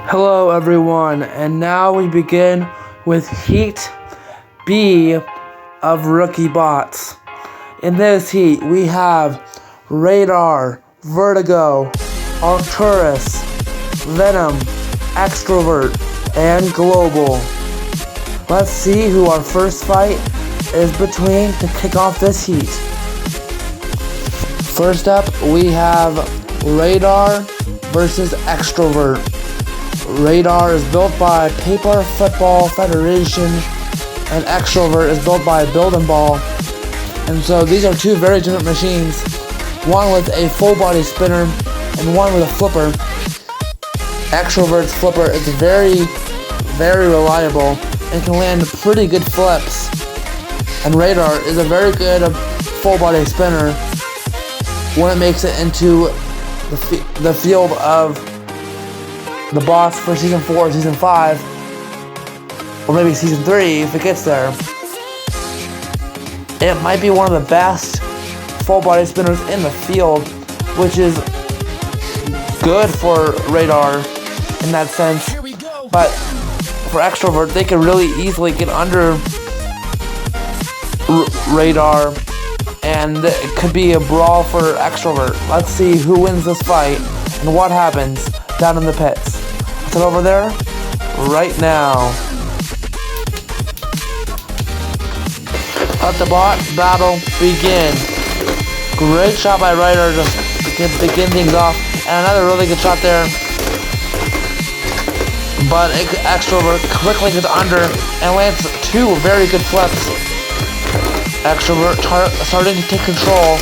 Hello everyone, and now we begin with Heat B of Rookie Bots. In this heat, we have Radar, Vertigo, Arcturus, Venom, Extrovert, and Global. Let's see who our first fight is between to kick off this heat. First up, we have Radar versus Extrovert. Radar is built by Paper Football Federation, and Extrovert is built by Build and Ball. And so these are two very different machines, one with a full body spinner and one with a flipper. Extrovert's flipper is very reliable and can land pretty good flips. And Radar is a very good full body spinner when it makes it into the field of the boss for Season 4, Season 5, or maybe Season 3 if it gets there. It might be one of the best full body spinners in the field, which is good for Radar in that sense. But for Extrovert, they can really easily get under Radar, and it could be a brawl for Extrovert. Let's see who wins this fight and what happens down in the pits. Let's head over there right now. Let the bot battle begin. Great shot by Ryder to begin things off, and another really good shot there. But Extrovert quickly gets under and lands two very good flips. Extrovert starting to take control.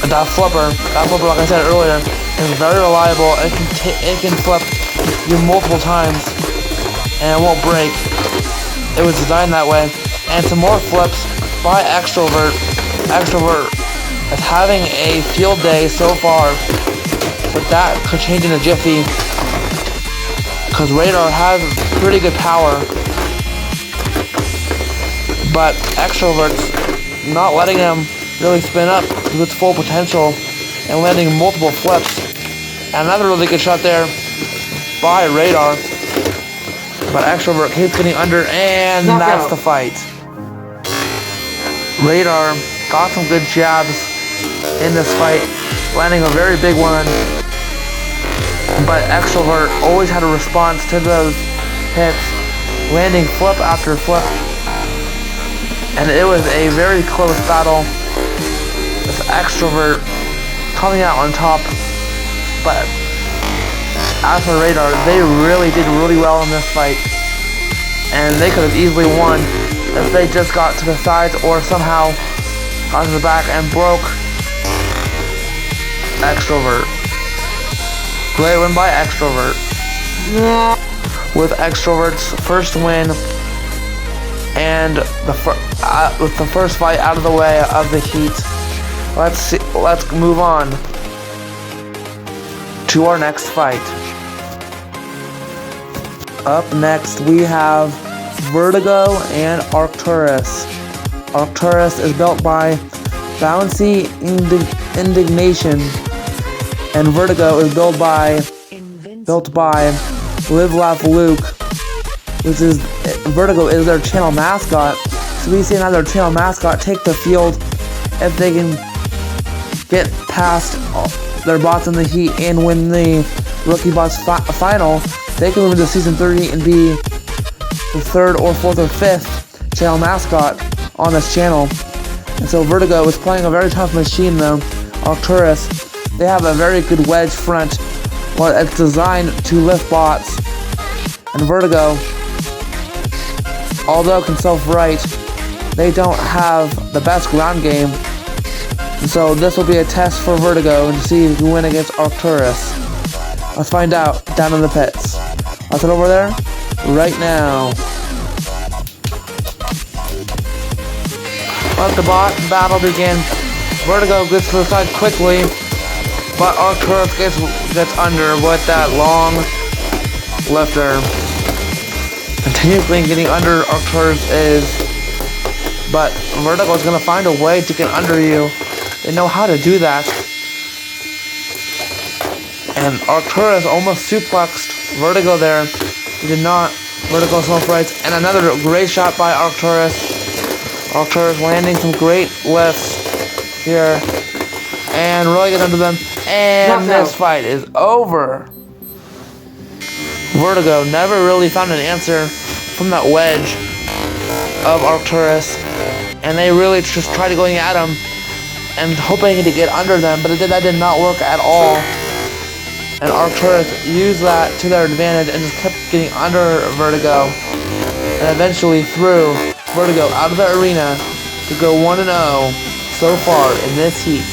That flipper, like I said earlier, is very reliable. It can flip you multiple times and it won't break. It was designed that way. And some more flips by Extrovert. Extrovert is having a field day so far, but that could change in a jiffy because Radar has pretty good power. But Extrovert's not letting him really spin up to its full potential and landing multiple flips. And another really good shot there by Radar. But Extrovert keeps getting under, and that's the fight. Radar got some good jabs in this fight, landing a very big one. But Extrovert always had a response to those hits, landing flip after flip. And it was a very close battle with Extrovert coming out on top. But as for Radar, they really did really well in this fight. And they could have easily won if they just got to the sides or somehow got to the back and broke Extrovert. Great win by Extrovert. With Extrovert's first win and with the first fight out of the way of the heat, let's move on to our next fight. Up next, we have Vertigo and Arcturus. Arcturus is built by Bouncy Indignation, and Vertigo is built by Live Laugh Luke, which is Vertigo is their channel mascot. So we see another channel mascot take the field if they can get past their bots in the heat and win the Rookie Bots final. They can move into Season 3 and be the third or fourth or fifth channel mascot on this channel. And so Vertigo is playing a very tough machine though. Arcturus, they have a very good wedge front. Well, it's designed to lift bots. And Vertigo, although it can self-right, they don't have the best ground game. And so this will be a test for Vertigo to see if you win against Arcturus. Let's find out down in the pits. Let's head over there right now. Let the bot battle begin. Vertigo gets to the side quickly, but Arcturus gets under with that long lifter. Continuously getting under Arcturus but Vertigo is going to find a way to get under you. They know how to do that. And Arcturus almost suplexed Vertigo there. He did not. Vertigo self-rights. And another great shot by Arcturus. Arcturus landing some great lifts here. And really get under them. And this fight is over. Vertigo never really found an answer from that wedge of Arcturus. And they really just tried going at him and hoping to get under them. But that did not work at all. And Arcturus used that to their advantage and just kept getting under Vertigo. And eventually threw Vertigo out of the arena to go 1-0 so far in this heat.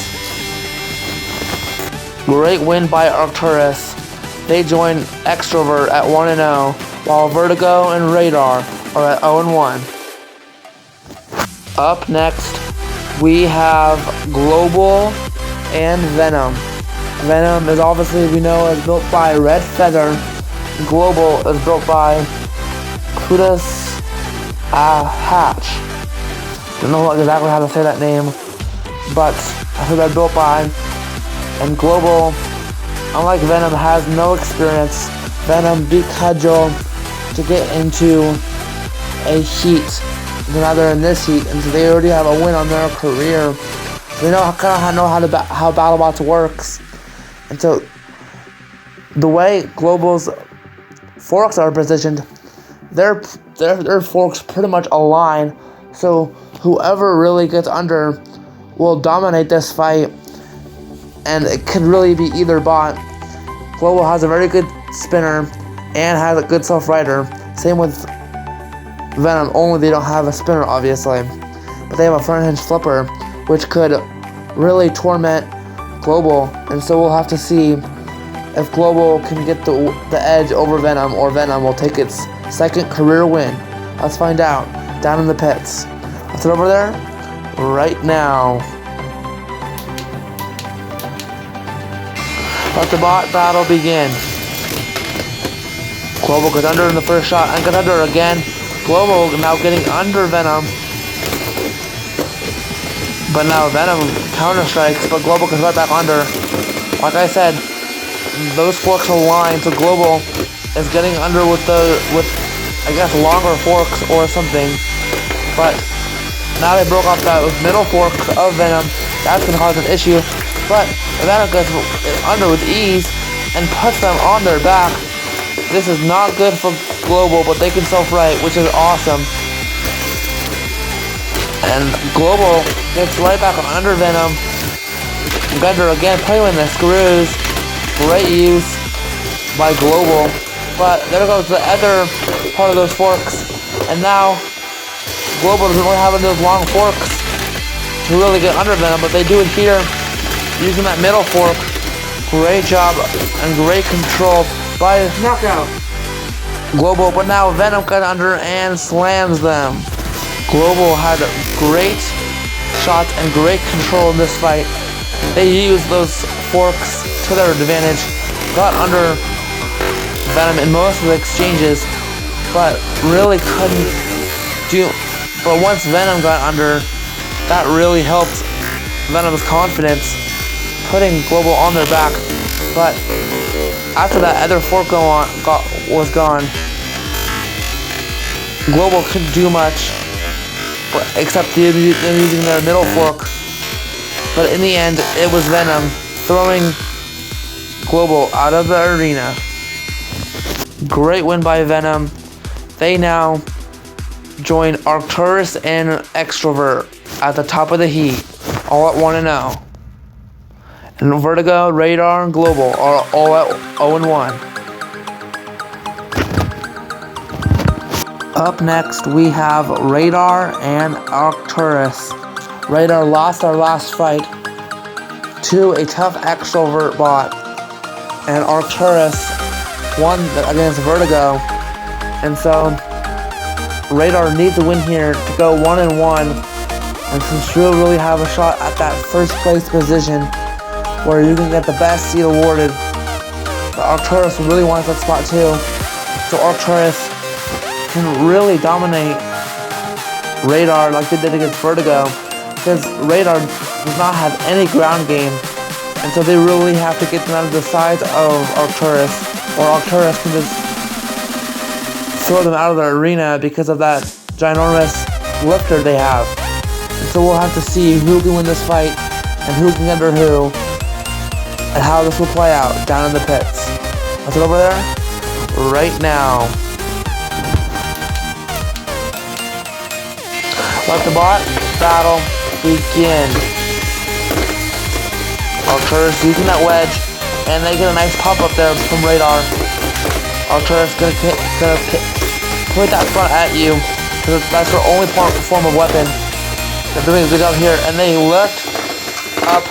Great win by Arcturus. They join Extrovert at 1-0, while Vertigo and Radar are at 0-1. Up next, we have Global and Venom. Venom is obviously, we know, is built by Red Feather. Global is built by Kudas Hatch. Don't know exactly how to say that name, but that's who they're built by. And Global, unlike Venom, has no experience. Venom beat Cudgel to get into a heat. Now they're in this heat, and so they already have a win on their career. So they know how Battlebots works. And so the way Global's forks are positioned, their forks pretty much align. So whoever really gets under will dominate this fight. And it could really be either bot. Global has a very good spinner and has a good self-rider. Same with Venom, only they don't have a spinner, obviously. But they have a front hinge flipper, which could really torment Global. And so we'll have to see if Global can get the edge over Venom, or Venom will take its second career win. Let's find out down in the pits. Let's head over there right now. Let the bot battle begin. Global goes under in the first shot and goes under again. Global now getting under Venom. But now Venom counter strikes, but Global goes right back under. Like I said, those forks align, so Global is getting under with I guess longer forks or something. But now they broke off those middle forks of Venom. That's gonna cause an issue. But Venom gets under with ease and puts them on their back. This is not good for Global, but they can self-right, which is awesome. And Global gets right back under Venom. Gunter again playing with the screws. Great use by Global. But there goes the other part of those forks. And now Global doesn't really have those long forks to really get under Venom, but they do it here using that middle fork. Great job and great control by knockout Global, but now Venom got under and slams them. Global had great shots and great control in this fight. They used those forks to their advantage, got under Venom in most of the exchanges, but really couldn't do. But once Venom got under, that really helped Venom's confidence, putting Global on their back. But after that other fork was gone, Global couldn't do much, except using their middle fork. But in the end, it was Venom throwing Global out of the arena. Great win by Venom. They now join Arcturus and Extrovert at the top of the heat, all at 1-0. And Vertigo, Radar, and Global are all at 0-1. Up next, we have Radar and Arcturus. Radar lost our last fight to a tough Extrovert bot, and Arcturus won against Vertigo. And so Radar needs a win here to go 1-1, and since she'll really have a shot at that first place position where you can get the best seed awarded. But Arcturus really wants that spot too. So Arcturus can really dominate Radar like they did against Vertigo, because Radar does not have any ground game. And so they really have to get them out of the sides of Arcturus, or Arcturus can just throw them out of the arena because of that ginormous lifter they have. And so we'll have to see who can win this fight and who can get under who and how this will play out down in the pits. Let's get over there right now. Let the bot battle begin. Arcturus using that wedge, and they get a nice pop up there from Radar. Arcturus gonna point that front at you, because that's their only form of weapon. They're doing a good job here, and they lift up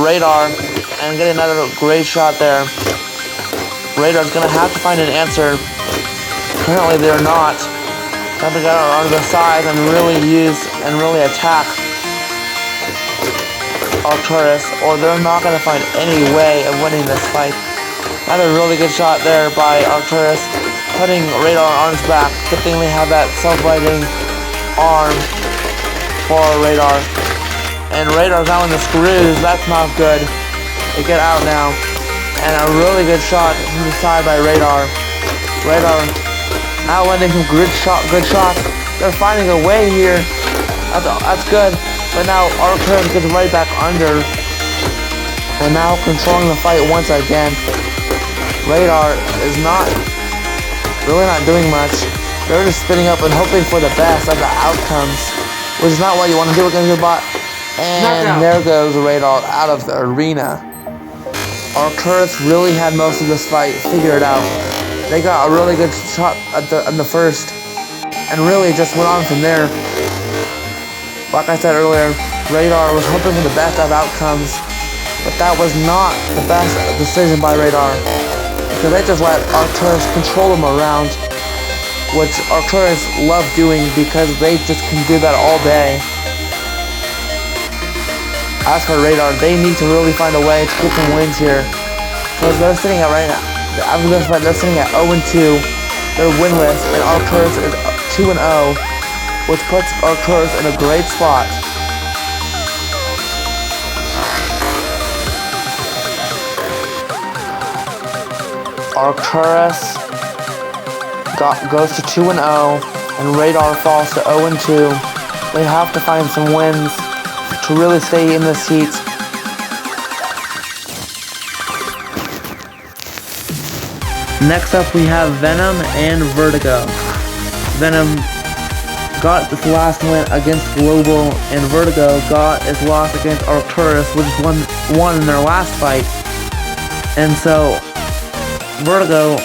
Radar and get another great shot there. Radar's gonna have to find an answer. Apparently they're not. Have to get on the side and really attack Arcturus, or they're not going to find any way of winning this fight. Another really good shot there by Arcturus, putting Radar on his back. Good thing we have that self-righting arm for Radar. And Radar's now in the screws. That's not good. They get out now. And a really good shot from the side by Radar. Radar now landing some good shots. They're finding a way here. That's good. But now Arcturus gets right back under. And now controlling the fight once again. Radar is really not doing much. They're just spinning up and hoping for the best of the outcomes, which is not what you want to do against your bot. And there goes Radar out of the arena. Arcturus really had most of this fight figured out. They got a really good shot in the first, and really just went on from there. Like I said earlier, Radar was hoping for the best of outcomes, but that was not the best decision by Radar, because they just let Arcturus control them around, which Arcturus loved doing because they just can do that all day. As for Radar, they need to really find a way to get some wins here, because they're sitting at right now. After this fight, they're sitting at 0-2. They're winless, and Arcturus is 2-0, which puts Arcturus in a great spot. Arcturus goes to 2-0, and Radar falls to 0-2. They have to find some wins to really stay in this heat. Next up we have Venom and Vertigo. Venom got this last win against Global, and Vertigo got his loss against Arcturus, which won in their last fight. And so Vertigo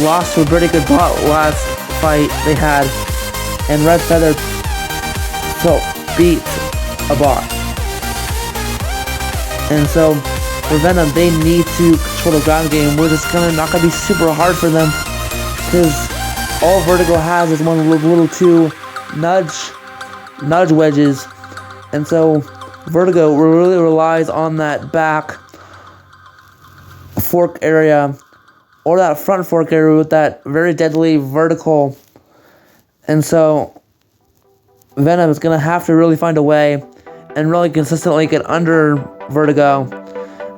lost to a pretty good bot last fight they had, and Red Feather beat a bot. And so for Venom, they need to control the ground game, which is not gonna be super hard for them, because all Vertigo has is one little two nudge wedges, and so Vertigo really relies on that back fork area or that front fork area with that very deadly vertical. And so Venom is gonna have to really find a way and really consistently get under Vertigo.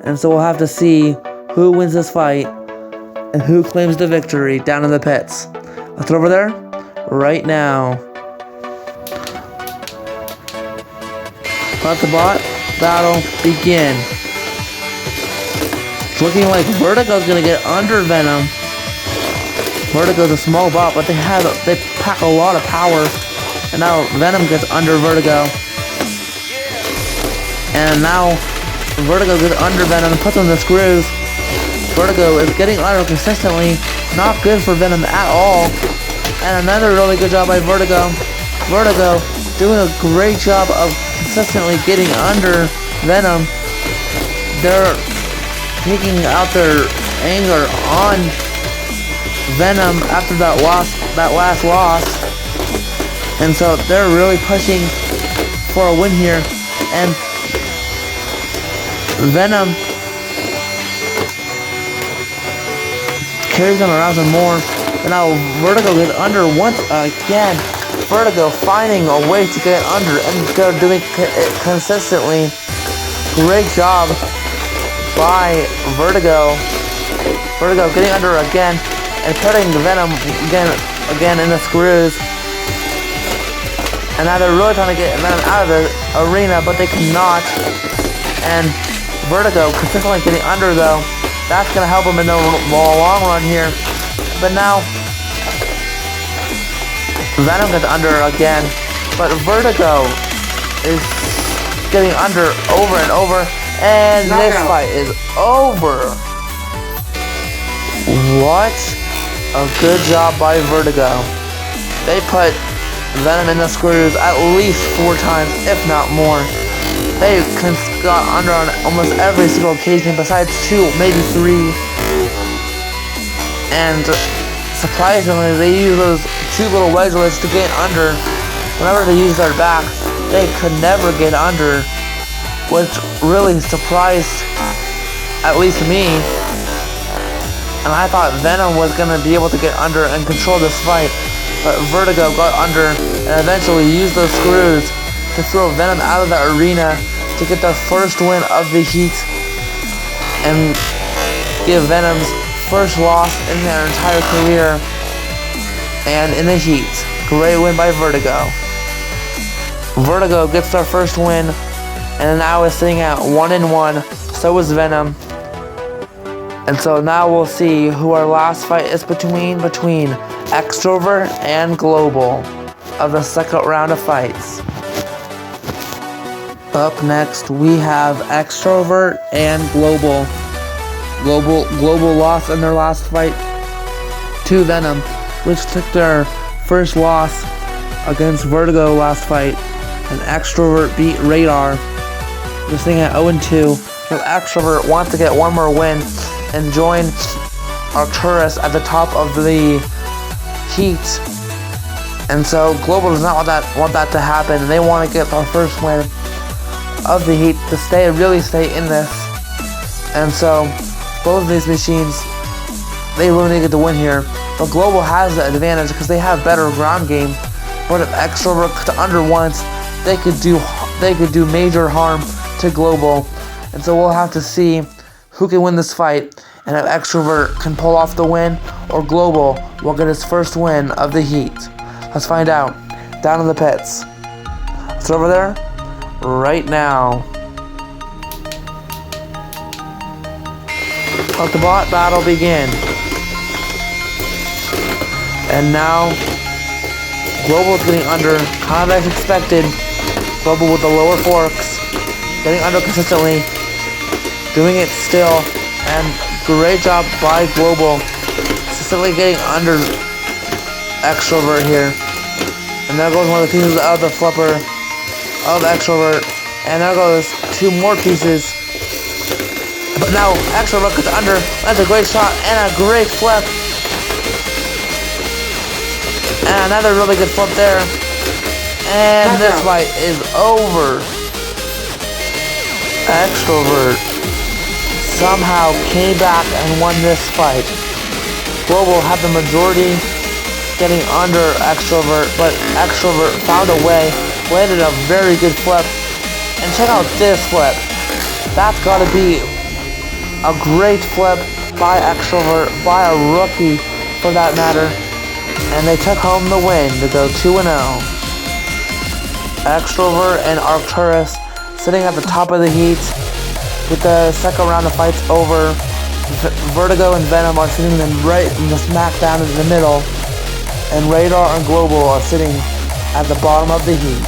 And so we'll have to see who wins this fight and who claims the victory down in the pits. Let's get over there right now. Let the bot battle begin. It's looking like Vertigo's gonna get under Venom. Vertigo's a small bot, but they pack a lot of power. And now Venom gets under Vertigo. And now Vertigo gets under Venom and puts him in the screws. Vertigo is getting under consistently. Not good for Venom at all. And another really good job by Vertigo. Vertigo doing a great job of consistently getting under Venom. They're taking out their anger on Venom after that last loss. And so they're really pushing for a win here. And Venom carries them around some more. And now Vertigo gets under once again. Vertigo finding a way to get under, and they're doing it consistently. Great job by Vertigo. Vertigo getting under again and putting Venom again in the screws. And now they're really trying to get Venom out of the arena, but they cannot. And Vertigo consistently getting under though. That's going to help him in the long run here. But now Venom gets under again. But Vertigo is getting under over and over. And this fight is over. What a good job by Vertigo. They put Venom in the screws at least 4 times, if not more. They got under on almost every single occasion besides 2, maybe 3. And surprisingly, they use those 2 little wedgelets to get under. Whenever they use their back, they could never get under, which really surprised at least me. And I thought Venom was going to be able to get under and control this fight. But Vertigo got under and eventually used those screws to throw Venom out of the arena to get their first win of the heat. And give Venom's first loss in their entire career. And in the heat. Great win by Vertigo. Vertigo gets their first win. And now is sitting at 1-1. So is Venom. And so now we'll see who our last fight is between Extrovert and Global of the second round of fights. Up next we have Extrovert and Global. Global lost in their last fight to Venom, which took their first loss against Vertigo last fight. And Extrovert beat Radar. They're sitting at 0-2. So Extrovert wants to get one more win and join Arcturus at the top of the heat. And so Global does not want that to happen. They want to get their first win of the heat to really stay in this. And so both of these machines, they really need to get the win here. But Global has the advantage because they have better ground game. But if Extrovert gets under once, they could do major harm to Global. And so we'll have to see who can win this fight, and if Extrovert can pull off the win, or Global will get his first win of the heat. Let's find out down in the pits. It's over there right now. Let the bot battle begin. And now Global's getting under, kind of as expected. Global with the lower forks, getting under consistently, doing it still, and great job by Global, consistently getting under Extrovert here. And there goes one of the pieces of the flipper of Extrovert, and there goes 2 more pieces. But now Extrovert gets under, that's a great shot, and a great flip. And another really good flip there. And this fight is over. Extrovert somehow came back and won this fight. Global had the majority, getting under Extrovert, but Extrovert found a way, landed a very good flip. And check out this flip. That's got to be a great flip by Extrovert, by a rookie for that matter. And they took home the win to go 2-0. Extrovert and Arcturus sitting at the top of the heat with the second round of fights over. Vertigo and Venom are sitting right in the smack down in the middle, and Radar and Global are sitting at the bottom of the heat.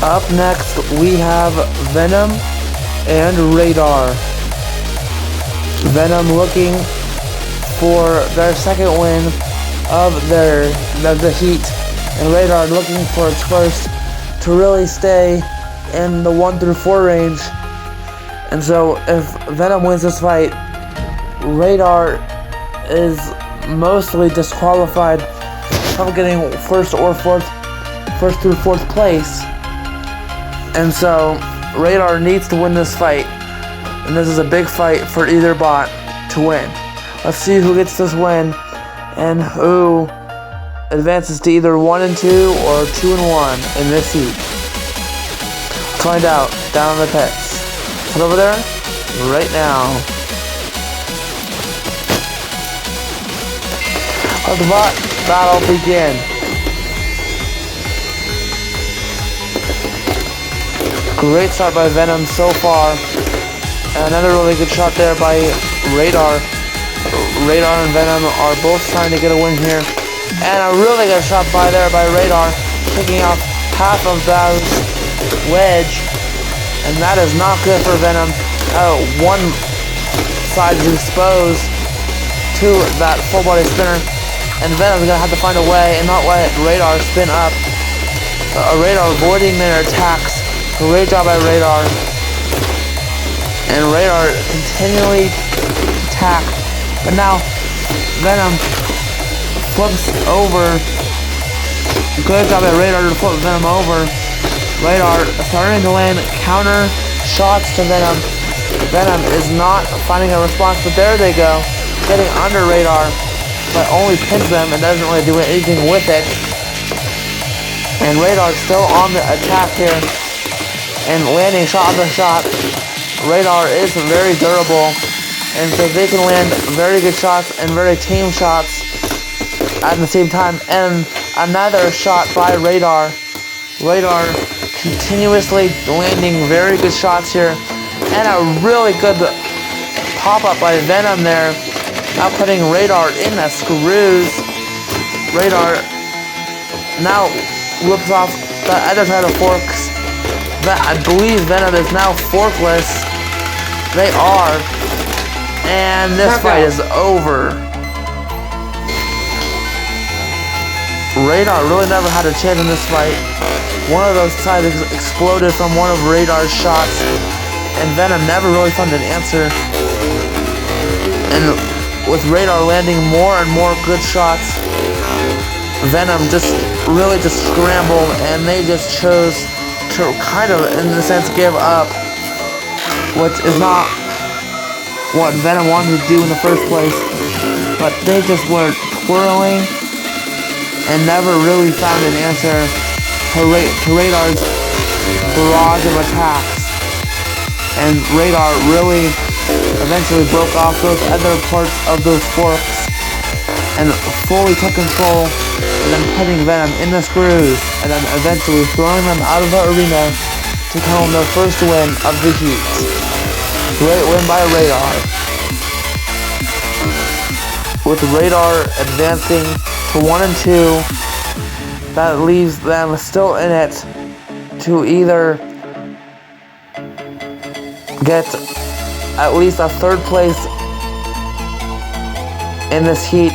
Up next we have Venom and Radar. Venom looking for their second win of the heat, and Radar looking for its first to really stay in the 1-4 range. And so if Venom wins this fight, Radar is mostly disqualified from getting first through fourth place. And so Radar needs to win this fight, and this is a big fight for either bot to win. Let's see who gets this win and who advances to either 1-2 or 2-1 in this heat. Find out down in the pits. Head over there right now. Let the bot battle begin. Great start by Venom so far. And another really good shot there by Radar. Radar and Venom are both trying to get a win here. And a really good shot by Radar, taking off half of that wedge. And that is not good for Venom. One side is exposed to that full body spinner. And Venom's gonna have to find a way and not let Radar spin up. Radar avoiding their attacks. Great job by Radar. And Radar continually attack. But now Venom flips over. Good job by Radar to flip Venom over. Radar starting to land counter shots to Venom. Venom is not finding a response, but there they go. Getting under Radar, but only pins them and doesn't really do anything with it. And Radar still on the attack here and landing shot after shot. Radar is very durable, and so they can land very good shots and very tame shots at the same time. And another shot by Radar. Radar continuously landing very good shots here, and a really good pop-up by Venom there, now putting Radar in the screws. Radar now whips off the other side of forks. I believe Venom is now forkless. They are. And this fight is over. Radar really never had a chance in this fight. One of those sides exploded from one of Radar's shots. And Venom never really found an answer. And with Radar landing more and more good shots, Venom just scrambled, and they just chose to kind of, in a sense, give up, which is not what Venom wanted to do in the first place. But they just were twirling and never really found an answer to Radar's barrage of attacks. And Radar really eventually broke off those other parts of those forks and fully took control, and then putting Venom in the screws, and then eventually throwing them out of the arena to home their first win of the heat. Great win by Radar. With Radar advancing to 1 and 2, that leaves them still in it to either get at least a third place in this heat,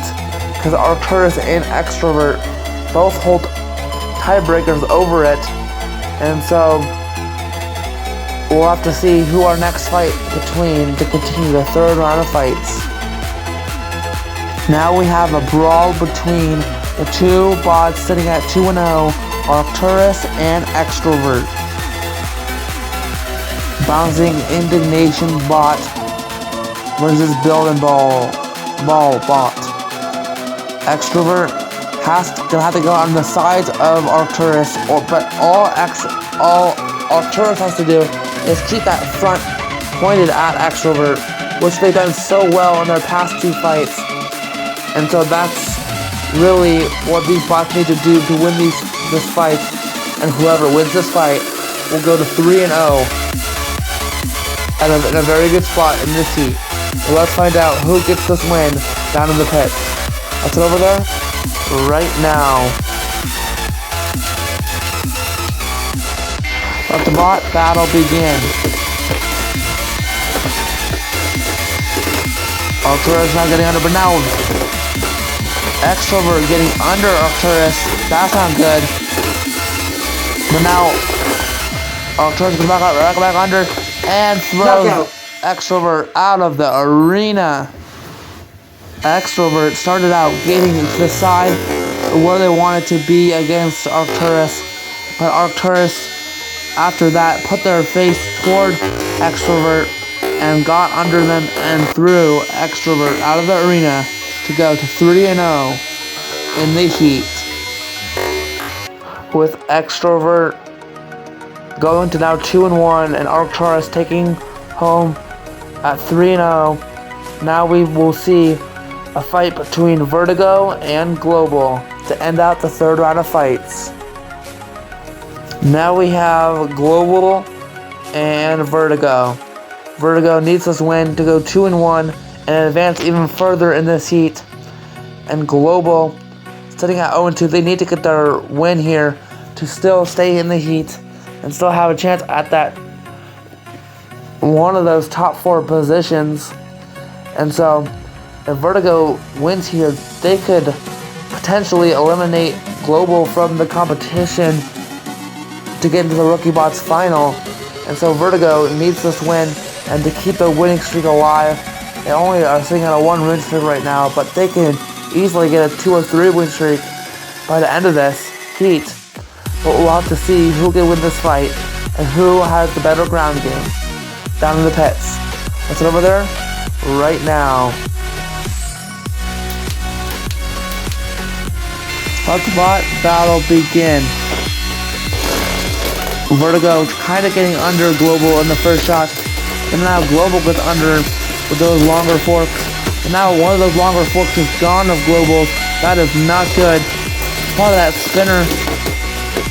because Arcturus and Extrovert both hold tiebreakers over it, and so we'll have to see who our next fight between to continue the third round of fights. Now we have a brawl between the two bots sitting at 2-0, Arcturus and Extrovert. Bouncing Indignation bot versus Build and Ball bot. Extrovert gonna have to go on the sides of Arcturus, but all Arcturus has to do is keep that front pointed at Extrovert, which they've done so well in their past two fights. And so that's really what these bots need to do to win this fight. And whoever wins this fight will go to 3-0 and in a very good spot in this heat. So let's find out who gets this win down in the pit. Let's head over there right now. Let the bot battle begin. Arcturus not getting under, but now Extrovert getting under Arcturus. That's not good. But now Arcturus goes back under and throws Extrovert out of the arena. Extrovert started out getting to the side where they wanted to be against Arcturus, but Arcturus after that put their face toward Extrovert and got under them and threw Extrovert out of the arena to go to 3-0 in the heat. With Extrovert going to now 2-1, and Arcturus taking home at 3-0. Now we will see a fight between Vertigo and Global to end out the third round of fights. Now we have Global and Vertigo. Vertigo needs this win to go 2-1 and advance even further in this heat. And Global, sitting at 0-2, they need to get their win here to still stay in the heat and still have a chance at that one of those top 4 positions. And so, if Vertigo wins here, they could potentially eliminate Global from the competition to get into the Rookie Bots final. And so Vertigo needs this win and to keep the winning streak alive. They only are sitting at a 1 win streak right now, but they can easily get a 2 or 3 win streak by the end of this heat. But we'll have to see who can win this fight and who has the better ground game down in the pits. Let's head over there right now. Let the bot battle begin. Vertigo kind of getting under Global in the first shot, and now Global gets under with those longer forks. And now one of those longer forks is gone of Global's. That is not good. Part of that spinner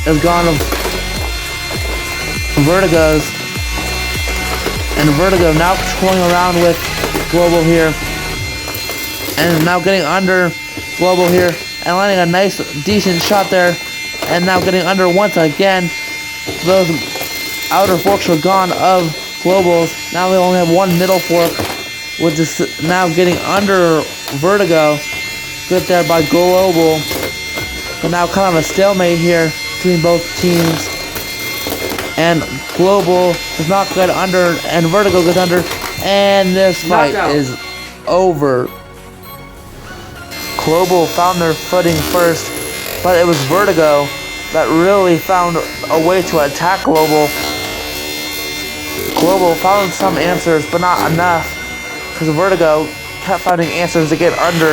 is gone of Vertigo's. And Vertigo now controlling around with Global here. And now getting under Global here. And landing a nice, decent shot there. And now getting under once again. Those outer forks are gone of Global's. Now they only have one middle fork, which is now getting under Vertigo. Good there by Global. But now kind of a stalemate here between both teams. And Global does not get under, and Vertigo gets under. And this fight is over. Global found their footing first, but it was Vertigo that really found a way to attack Global. Global found some answers, but not enough, because Vertigo kept finding answers to get under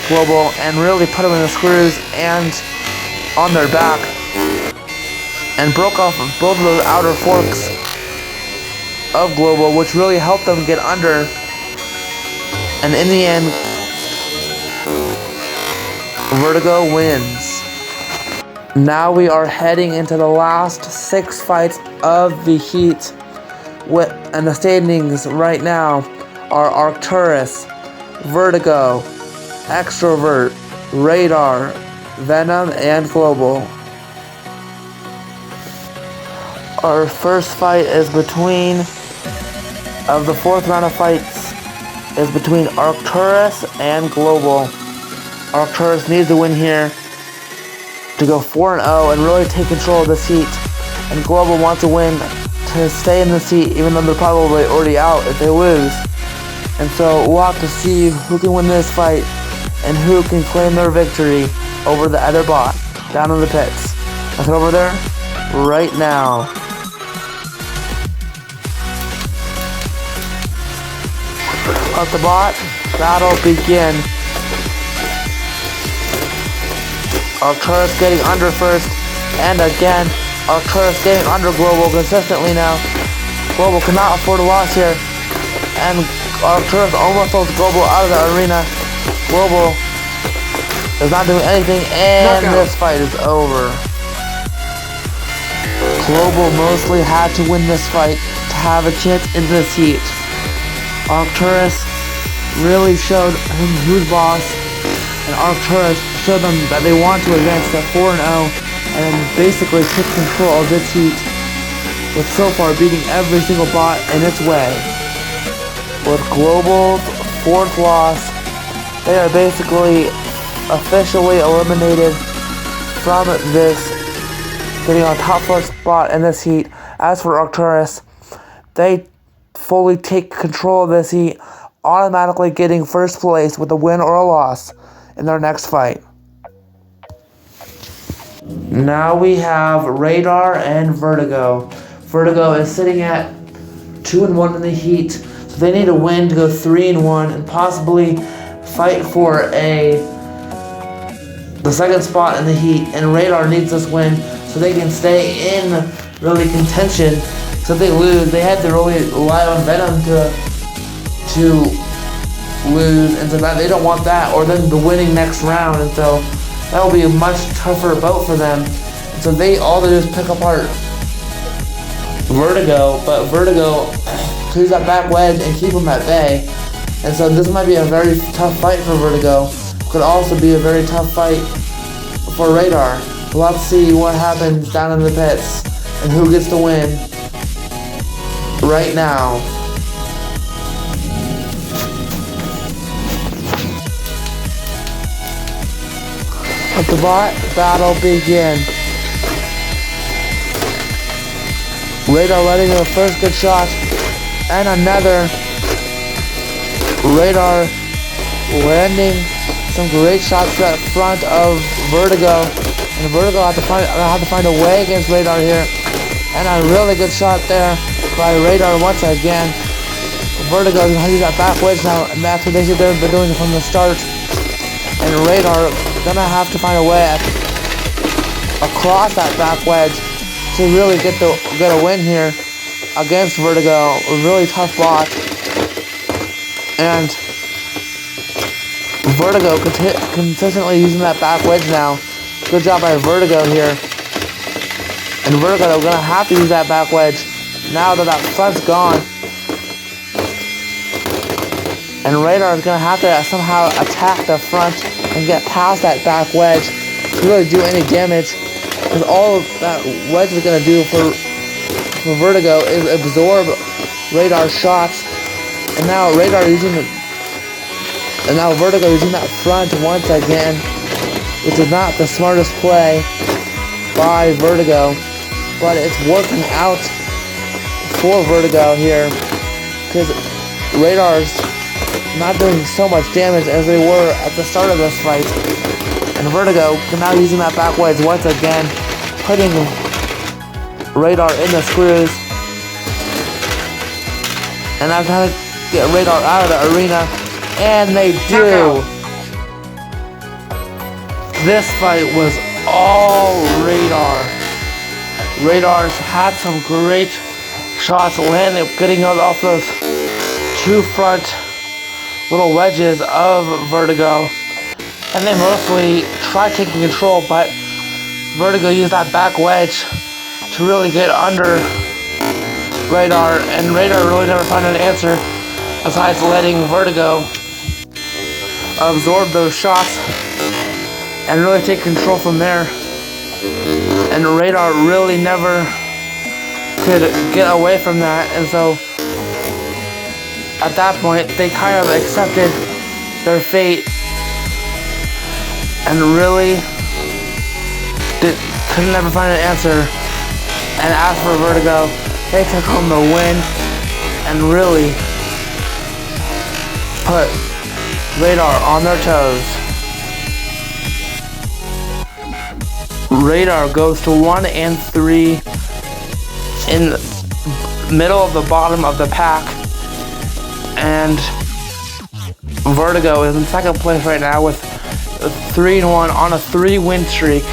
Global and really put them in the screws and on their back, and broke off both of those outer forks of Global, which really helped them get under. And in the end, Vertigo wins. Now we are heading into the last 6 fights of the heat. And the standings right now are Arcturus, Vertigo, Extrovert, Radar, Venom, and Global. Our first fight is between, of the 4th round of fights, is between Arcturus and Global. Arcturus needs to win here to go 4-0 and really take control of this heat. And Global wants to win to stay in this heat, even though they're probably already out if they lose. And so we'll have to see who can win this fight and who can claim their victory over the other bot down in the pits. Let's head over there right now. Let the bot battle begin. Arcturus getting under first, and again, Arcturus getting under Global consistently now. Global cannot afford a loss here, and Arcturus almost throws Global out of the arena. Global is not doing anything, and this fight is over. Global mostly had to win this fight to have a chance in this heat. Arcturus really showed him who's boss, and Arcturus showed them that they want to advance to 4-0 and basically take control of this heat, with so far beating every single bot in its way. With Global's 4th loss, they are basically officially eliminated from this, getting on top 4 spot in this heat. As for Arcturus, they fully take control of this heat, automatically getting 1st place with a win or a loss in their next fight. Now we have Radar and Vertigo. Vertigo is sitting at 2-1 in the heat, so they need a win to go 3-1 and possibly fight for the 2nd spot in the heat. And Radar needs this win so they can stay in really contention. So if they lose, they had to really rely on Venom to lose, and so that they don't want that, or them the winning next round, and so that will be a much tougher boat for them. And so all they do is pick apart Vertigo, but Vertigo clears that back wedge and keep him at bay. And so this might be a very tough fight for Vertigo. Could also be a very tough fight for Radar. Let's see what happens down in the pits and who gets to win right now. Let the battle begin. Radar letting in the first good shot, and another. Radar landing some great shots at front of Vertigo, and Vertigo have to find a way against Radar here, and a really good shot there by Radar once again. Vertigo is going to use that back wedge now, and that's what they've been doing from the start. And Radar gonna have to find a way across that back wedge to really get a win here against Vertigo. A really tough bot. And Vertigo consistently using that back wedge now. Good job by Vertigo here. And Vertigo gonna have to use that back wedge now that front's gone. And Radar is gonna have to somehow attack the front and get past that back wedge to really do any damage. Because all that wedge is gonna do for Vertigo is absorb Radar's shots. And now Vertigo using that front once again, which is not the smartest play by Vertigo, but it's working out for Vertigo here because Radar's not doing so much damage as they were at the start of this fight. And Vertigo now using that back wedge once again, putting Radar in the screws. And I'm trying to get Radar out of the arena, and they do. This fight was all Radar. Radar's had some great shots landing, getting off those two front little wedges of Vertigo, and they mostly tried taking control, but Vertigo used that back wedge to really get under Radar, and Radar really never found an answer besides letting Vertigo absorb those shots and really take control from there. And Radar really never could get away from that, and so at that point they kind of accepted their fate and really could never find an answer. And as for Vertigo, they took home the win and really put Radar on their toes. Radar goes to 1-3 in the middle of the bottom of the pack, and Vertigo is in second place right now with 3-1 on a 3-win streak.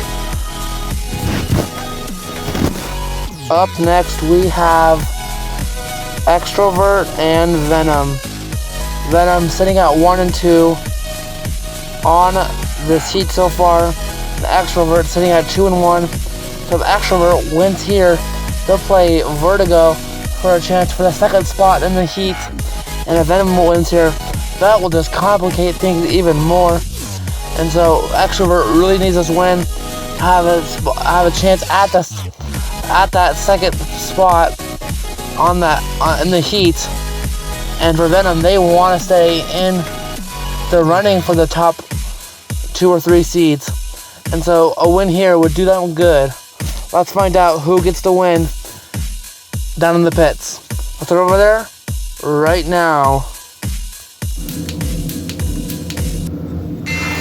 Up next we have Extrovert and Venom. Venom sitting at 1-2 on this heat so far. The Extrovert sitting at 2-1. So if Extrovert wins here, they'll play Vertigo for a chance for the second spot in the heat. And if Venom wins here, that will just complicate things even more. And so Extrovert really needs this win, have a chance at that second spot in the heat. And for Venom, they want to stay in the running for the top 2 or 3 seeds. And so a win here would do them good. Let's find out who gets the win down in the pits. Let's go over there right now.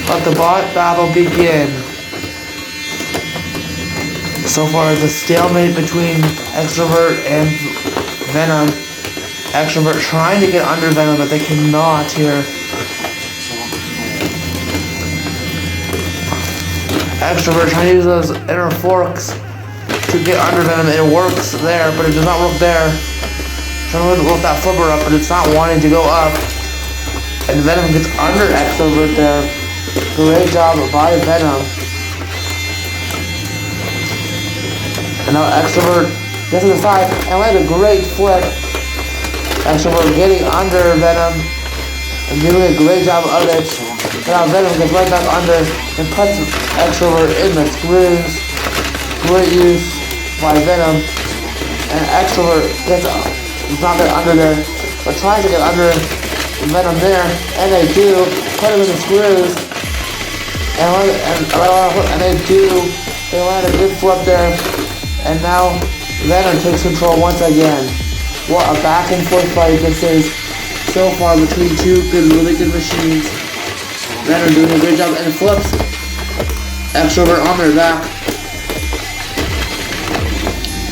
Let the bot battle begin. So far, the stalemate between Extrovert and Venom. Extrovert trying to get under Venom, but they cannot here. Extrovert trying to use those inner forks to get under Venom. It works there, but it does not work there. Trying to lift that flipper up, but it's not wanting to go up. And Venom gets under Extrovert there. Great job by Venom. And now Extrovert gets to the side and lands a great flip. Extrovert getting under Venom and doing a great job of it. And now Venom gets right back under and puts Extrovert in the screws. Great use by Venom. And Extrovert gets not get under there, but tries to get under Venom there. And they do put him in the screws. And they do. They land a good flip there. And now Venom takes control once again. What a back and forth fight this is so far between two really good machines. Venom doing a great job and flips Extrovert on their back.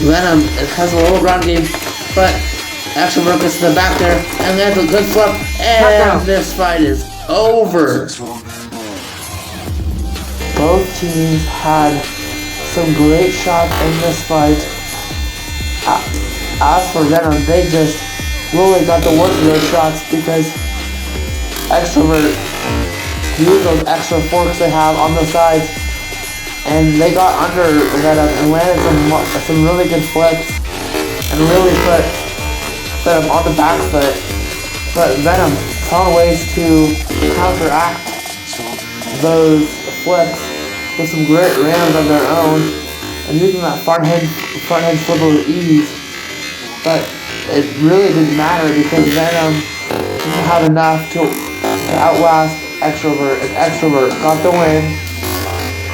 Venom has a little ground game, but Extrovert gets to the back there and lands a good flip. And this fight is over. Both teams had some great shots in this fight. As for Venom, they just really got the worst of their shots because Extrovert used those extra forks they have on the sides, and they got under Venom and landed some really good flips and really put Venom on the back foot. But Venom found ways to counteract those flips with some great rams of their own and using that front head flipper with ease. But it really didn't matter because Venom didn't have enough to outlast Extrovert, and Extrovert got the win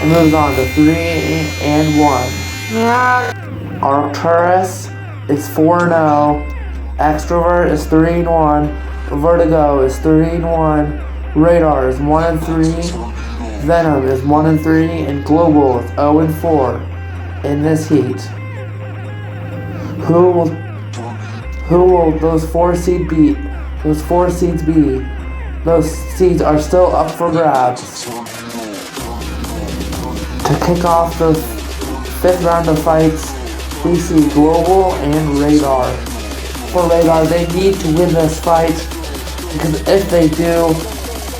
and moves on to 3-1. Arcturus is 4-0, Extrovert is 3-1, Vertigo is 3-1, Radar is 1-3. Venom is 1-3 and Global is 0-4 in this heat. Who will those four seeds be? Those seeds are still up for grabs. To kick off the 5th round of fights, we see Global and Radar. For Radar, they need to win this fight because if they do,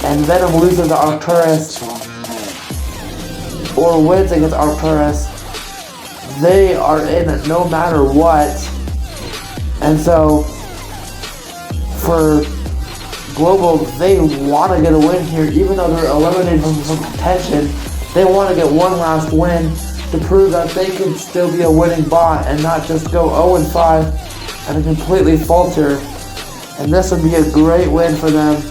and Venom loses to Arcturus, or wins against Arcturus, they are in no matter what. And so, for Global, they want to get a win here, even though they're eliminated from contention. They want to get one last win to prove that they can still be a winning bot and not just go 0-5 and completely falter. And this would be a great win for them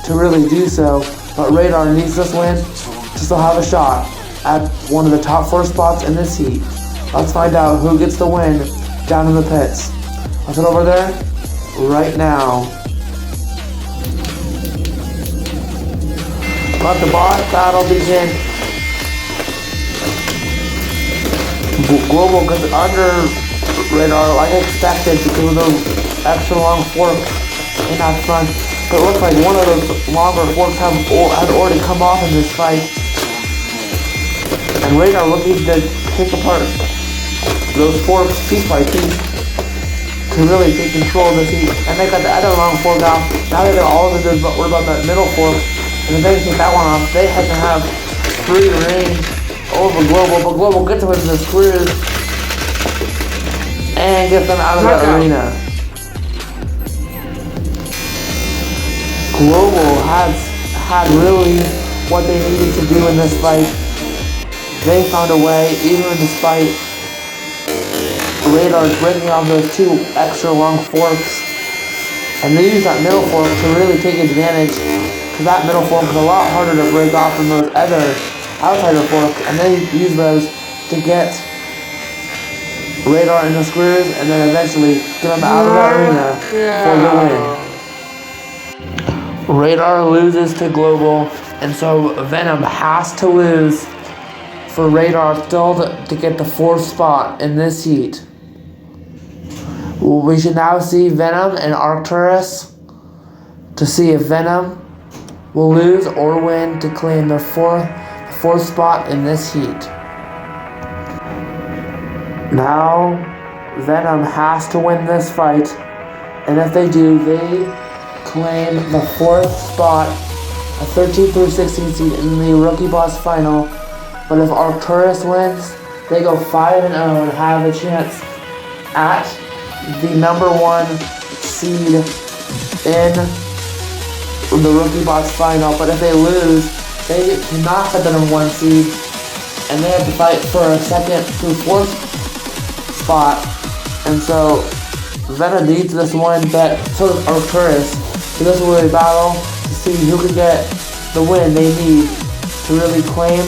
to really do so. But Radar needs this win to still have a shot at one of the top 4 spots in this heat. Let's find out who gets the win down in the pits. Let's head over there right now. Let the bot battle begin. Global gets under Radar like expected because of those extra long forks in that front. But it looks like one of those longer forks had already come off in this fight. And Radar looking to take apart those forks piece by piece to really take control of this heat. And they got the other long fork off. Now they got all of it, but worry about that middle fork. And if they take that one off, they had to have free reign over Global. But Global gets them into the screws and gets them out of the arena. Global has had really what they needed to do in this fight. They found a way, even despite Radar breaking off those 2 extra long forks. And they used that middle fork to really take advantage, because that middle fork is a lot harder to break off than those other outsider forks. And they used those to get Radar in the screws and then eventually get them out of the arena for the win. Radar loses to Global, and so Venom has to lose for Radar still to get the 4th spot in this heat. We should now see Venom and Arcturus to see if Venom will lose or win to claim the fourth spot in this heat. Now, Venom has to win this fight, and if they do, they claim the 4th spot, a 13 through 16 seed in the Rookie Boss Final. But if Arcturus wins, they go 5-0 and have a chance at the number 1 seed in the Rookie Boss Final. But if they lose, they cannot get the number 1 seed, and they have to fight for a 2nd through 4th spot. And so Venom needs this one, but so does Arcturus. So this will be a battle to see who can get the win they need to really claim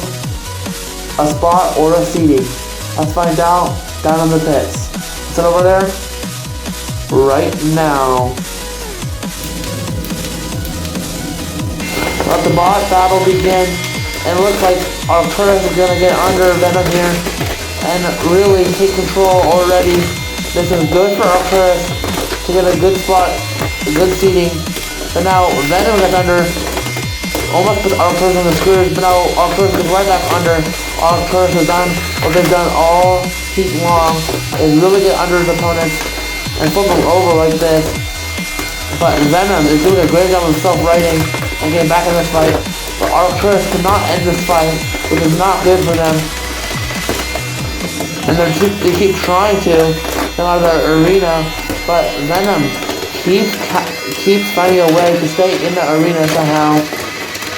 a spot or a seeding. Let's find out down in the pits. Is it over there? Right now. Let the bot battle begin. And it looks like Arcturus is going to get under Venom here and really take control already. This is good for Arcturus to get a good spot, a good seeding. But now Venom gets under, almost put Arcturus on the screws, but now Arcturus gets right back under. Arcturus has done what they've done all heat long, is really get under his opponents and flip them over like this. But Venom is doing a great job of self-righting and getting back in this fight. But Arcturus cannot end this fight, which is not good for them. And they keep trying to come out of the arena, but Venom keeps finding a way to stay in the arena somehow.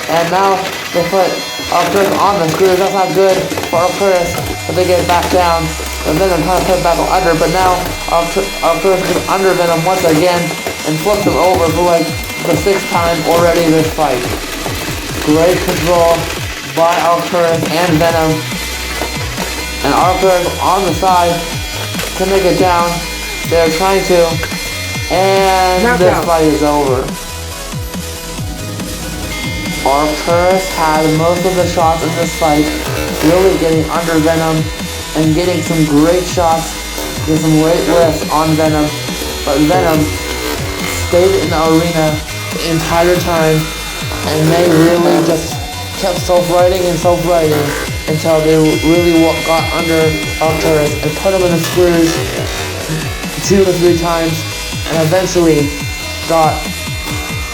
And now they put Arcturus on the screws. That's not good for Arcturus, but they get back down. And Venom trying to put back under, but now Arcturus gets under Venom once again and flips him over for like the 6th time already this fight. Great control by Arcturus and Venom. And Arcturus on the side to make it down. They're trying to. And this fight is over. Arcturus had most of the shots in this fight, really getting under Venom and getting some great shots, getting some great lifts on Venom. But Venom stayed in the arena the entire time, and they really just kept self-righting and self-righting until they really got under Arcturus and put him in the screws 2 or 3 times, and eventually got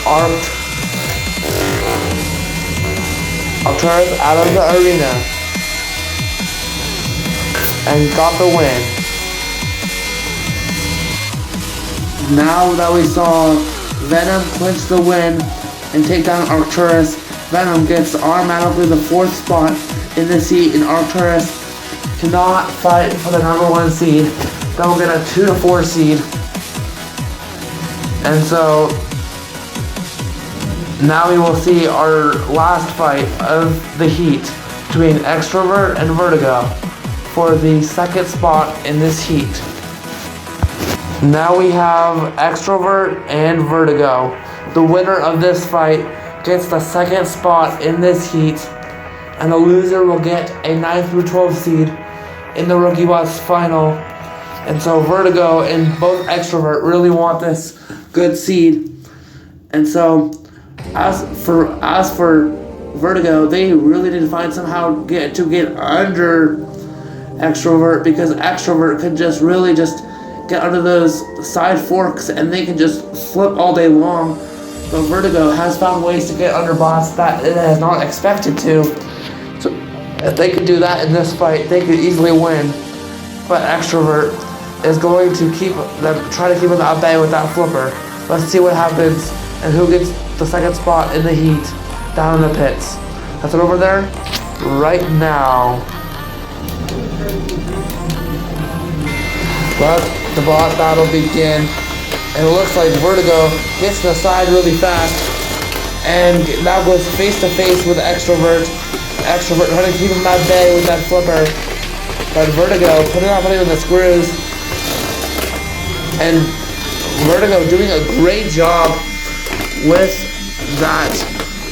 Arcturus out of the arena and got the win. Now that we saw Venom clinch the win and take down Arcturus, Venom gets automatically the 4th spot in the seed, and Arcturus cannot fight for the number 1 seed. They'll get a 2 to 4 seed. And so now we will see our last fight of the heat between Extrovert and Vertigo for the 2nd spot in this heat. Now we have Extrovert and Vertigo. The winner of this fight gets the 2nd spot in this heat, and the loser will get a 9 through 12 seed in the Rookie Boss Final. And so Vertigo and both Extrovert really want this good seed. And so as for Vertigo, they really did find somehow get under Extrovert, because Extrovert could just really just get under those side forks and they can just flip all day long. But Vertigo has found ways to get under boss that it has not expected to. So if they could do that in this fight, they could easily win. But Extrovert is going to try to keep them at bay with that flipper. Let's see what happens and who gets the 2nd spot in the heat down in the pits. That's it over there right now. Let the boss battle begin. And it looks like Vertigo gets to the side really fast and now goes face to face with Extrovert. Extrovert trying to keep him at bay with that flipper. But Vertigo putting in the screws. And Vertigo doing a great job with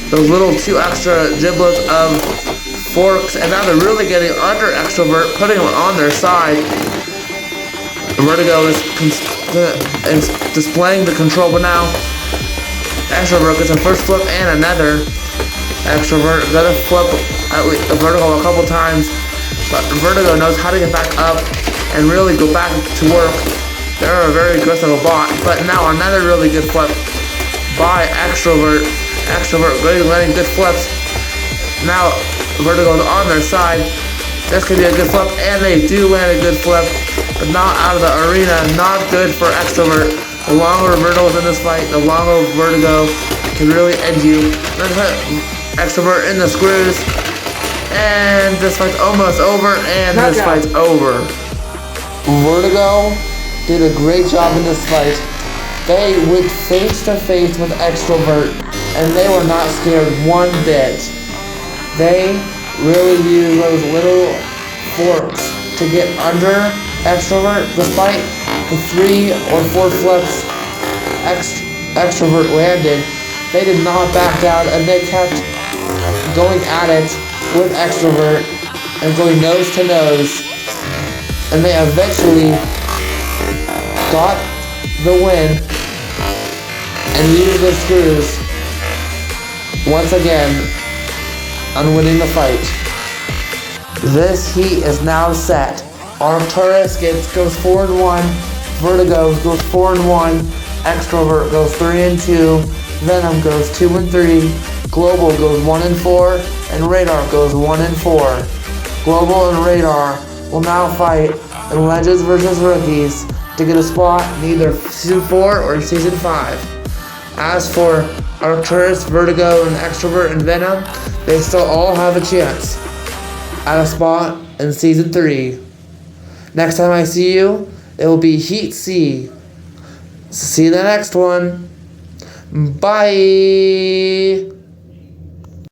those little 2 extra giblets of forks. And now they're really getting under Extrovert, putting them on their side. Vertigo is displaying the control, but now Extrovert gets a first flip and another. Extrovert got to flip at least Vertigo a couple times, but Vertigo knows how to get back up and really go back to work. They're a very aggressive bot, but now another really good flip by Extrovert. Extrovert really landing good flips. Now Vertigo's on their side. This could be a good flip, and they do land a good flip, but not out of the arena. Not good for Extrovert. The longer Vertigo's in this fight, the longer Vertigo can really end you. Let's put Extrovert in the screws, and this fight's almost over, and this fight's over. Vertigo did a great job in this fight. They went face to face with Extrovert, and they were not scared one bit. They really used those little forks to get under Extrovert. Despite the 3 or 4 flips Extrovert landed, they did not back down, and they kept going at it with Extrovert and going nose to nose, and they eventually got the win and used the screws once again on winning the fight. This heat is now set. Arcturus goes 4-1, Vertigo goes 4-1, Extrovert goes 3-2, Venom goes 2-3, Global goes 1-4, and Radar goes 1-4. Global and Radar will now fight in Legends vs. Rookies to get a spot in either Season 4 or Season 5. As for Arcturus, Vertigo, and Extrovert and Venom, they still all have a chance at a spot in Season 3. Next time I see you, it will be Heat C. See you in the next one. Bye!